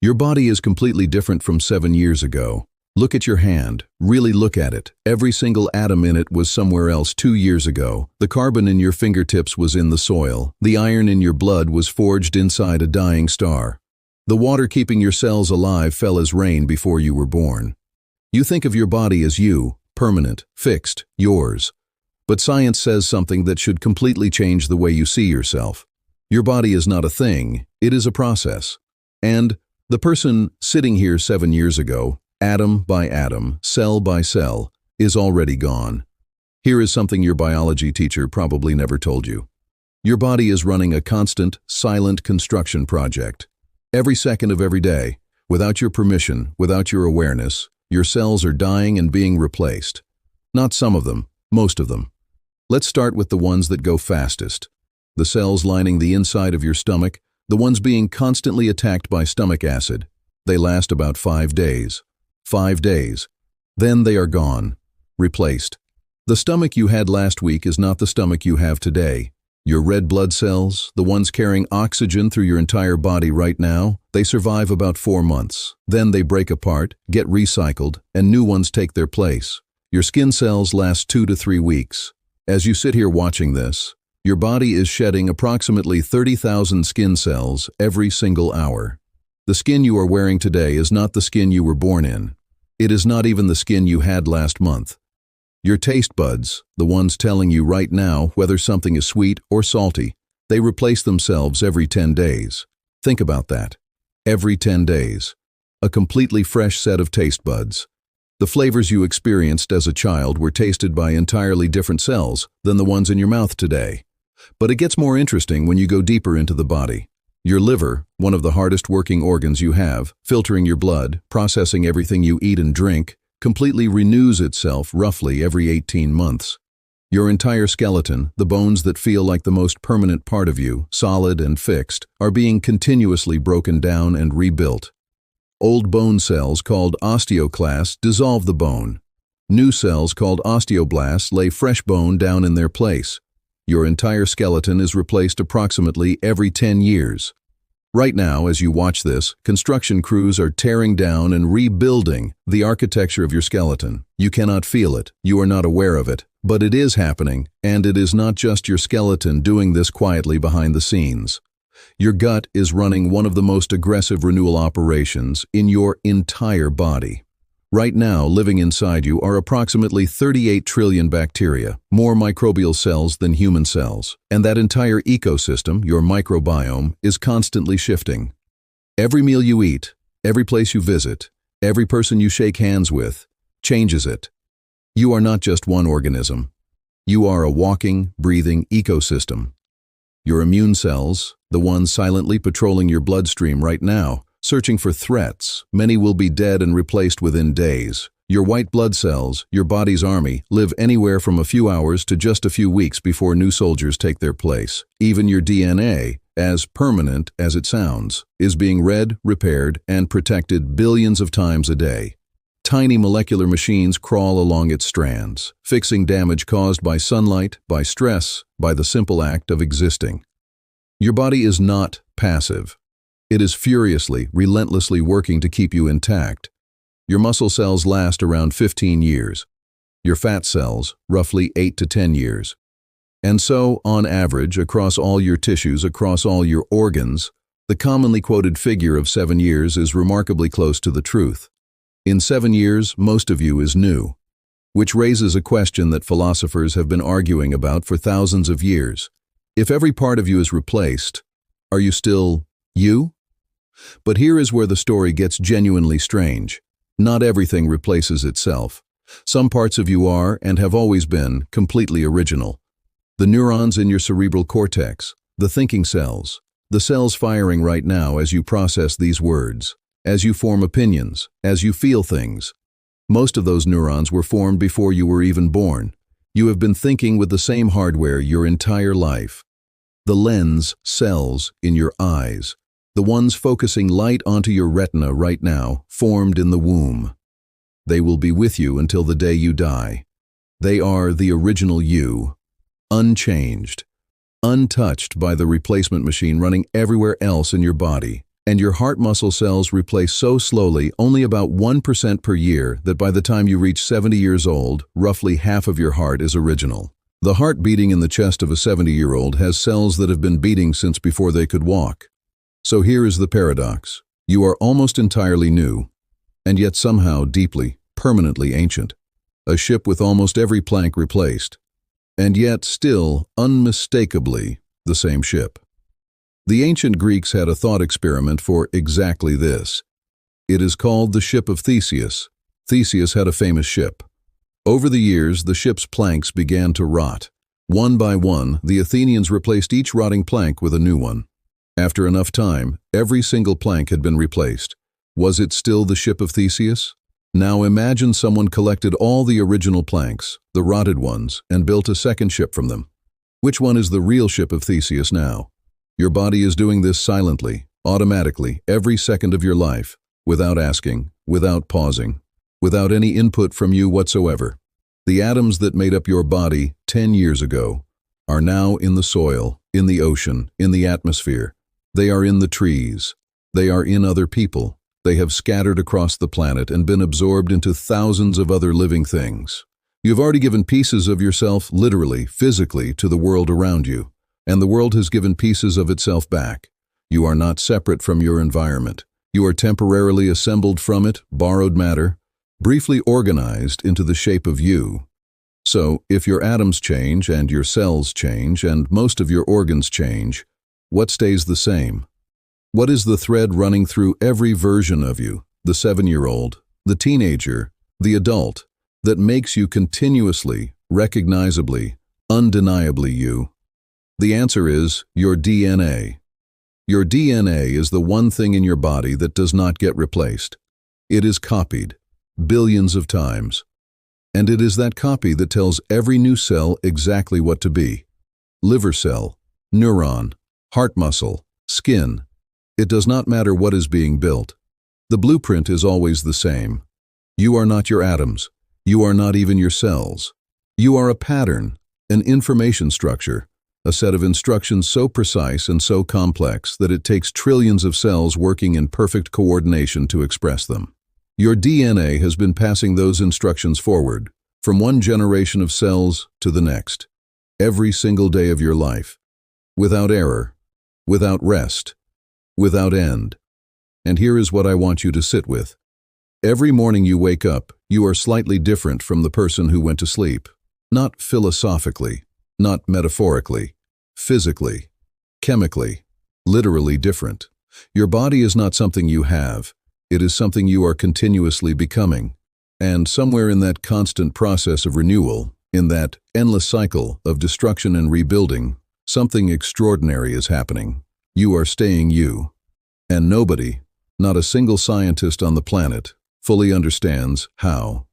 Your body is completely different from 7 years ago. Look at your hand. Really look at it. Every single atom in it was somewhere else 2 years ago. The carbon in your fingertips was in the soil. The iron in your blood was forged inside a dying star. The water keeping your cells alive fell as rain before you were born. You think of your body as you, permanent, fixed, yours. But science says something that should completely change the way you see yourself. Your body is not a thing, it is a process. And the person sitting here 7 years ago, atom by atom, cell by cell, is already gone. Here is something your biology teacher probably never told you. Your body is running a constant, silent construction project. Every second of every day, without your permission, without your awareness, your cells are dying and being replaced. Not some of them, most of them. Let's start with the ones that go fastest. The cells lining the inside of your stomach, the ones being constantly attacked by stomach acid. They last about 5 days. 5 days. Then they are gone. Replaced. The stomach you had last week is not the stomach you have today. Your red blood cells, the ones carrying oxygen through your entire body right now, they survive about 4 months. Then they break apart, get recycled, and new ones take their place. Your skin cells last 2 to 3 weeks. As you sit here watching this, your body is shedding approximately 30,000 skin cells every single hour. The skin you are wearing today is not the skin you were born in. It is not even the skin you had last month. Your taste buds, the ones telling you right now whether something is sweet or salty, they replace themselves every 10 days. Think about that. Every 10 days. A completely fresh set of taste buds. The flavors you experienced as a child were tasted by entirely different cells than the ones in your mouth today. But it gets more interesting when you go deeper into the body. Your liver, one of the hardest working organs you have, filtering your blood, processing everything you eat and drink, completely renews itself roughly every 18 months. Your entire skeleton, the bones that feel like the most permanent part of you, solid and fixed, are being continuously broken down and rebuilt. Old bone cells called osteoclasts dissolve the bone. New cells called osteoblasts lay fresh bone down in their place. Your entire skeleton is replaced approximately every 10 years. Right now, as you watch this, construction crews are tearing down and rebuilding the architecture of your skeleton. You cannot feel it, you are not aware of it, but it is happening, and it is not just your skeleton doing this quietly behind the scenes. Your gut is running one of the most aggressive renewal operations in your entire body. Right now, living inside you are approximately 38 trillion bacteria, more microbial cells than human cells, and that entire ecosystem, your microbiome, is constantly shifting. Every meal you eat, every place you visit, every person you shake hands with, changes it. You are not just one organism. You are a walking, breathing ecosystem. Your immune cells, the ones silently patrolling your bloodstream right now, searching for threats, many will be dead and replaced within days. Your white blood cells, your body's army, live anywhere from a few hours to just a few weeks before new soldiers take their place. Even your DNA, as permanent as it sounds, is being read, repaired, and protected billions of times a day. Tiny molecular machines crawl along its strands, fixing damage caused by sunlight, by stress, by the simple act of existing. Your body is not passive. It is furiously, relentlessly working to keep you intact. Your muscle cells last around 15 years. Your fat cells, roughly 8 to 10 years. And so, on average, across all your tissues, across all your organs, the commonly quoted figure of 7 years is remarkably close to the truth. In 7 years, most of you is new, which raises a question that philosophers have been arguing about for thousands of years. If every part of you is replaced, are you still you? But here is where the story gets genuinely strange. Not everything replaces itself. Some parts of you are, and have always been, completely original. The neurons in your cerebral cortex, the thinking cells, the cells firing right now as you process these words, as you form opinions, as you feel things. Most of those neurons were formed before you were even born. You have been thinking with the same hardware your entire life. The lens cells in your eyes, the ones focusing light onto your retina right now, formed in the womb. They will be with you until the day you die. They are the original you, unchanged, untouched by the replacement machine running everywhere else in your body. And your heart muscle cells replace so slowly, only about 1% per year, that by the time you reach 70 years old, roughly half of your heart is original. The heart beating in the chest of a 70-year-old has cells that have been beating since before they could walk. So here is the paradox. You are almost entirely new, and yet somehow deeply, permanently ancient. A ship with almost every plank replaced, and yet still, unmistakably, the same ship. The ancient Greeks had a thought experiment for exactly this. It is called the Ship of Theseus. Theseus had a famous ship. Over the years, the ship's planks began to rot. One by one, the Athenians replaced each rotting plank with a new one. After enough time, every single plank had been replaced. Was it still the Ship of Theseus? Now imagine someone collected all the original planks, the rotted ones, and built a second ship from them. Which one is the real Ship of Theseus now? Your body is doing this silently, automatically, every second of your life, without asking, without pausing, without any input from you whatsoever. The atoms that made up your body 10 years ago are now in the soil, in the ocean, in the atmosphere. They are in the trees. They are in other people. They have scattered across the planet and been absorbed into thousands of other living things. You've already given pieces of yourself, literally, physically, to the world around you, and the world has given pieces of itself back. You are not separate from your environment. You are temporarily assembled from it, borrowed matter, briefly organized into the shape of you. So, if your atoms change and your cells change and most of your organs change, what stays the same? What is the thread running through every version of you, the 7-year-old, the teenager, the adult, that makes you continuously, recognizably, undeniably you? The answer is your DNA. Your DNA is the one thing in your body that does not get replaced. It is copied, billions of times. And it is that copy that tells every new cell exactly what to be. Liver cell, neuron, heart muscle, skin. It does not matter what is being built. The blueprint is always the same. You are not your atoms. You are not even your cells. You are a pattern, an information structure, a set of instructions so precise and so complex that it takes trillions of cells working in perfect coordination to express them. Your DNA has been passing those instructions forward, from one generation of cells to the next, every single day of your life, without error, without rest, without end. And here is what I want you to sit with. Every morning you wake up, you are slightly different from the person who went to sleep. Not philosophically, not metaphorically, physically, chemically, literally different. Your body is not something you have. It is something you are continuously becoming. And somewhere in that constant process of renewal, in that endless cycle of destruction and rebuilding, something extraordinary is happening. You are staying you. And nobody, not a single scientist on the planet, fully understands how.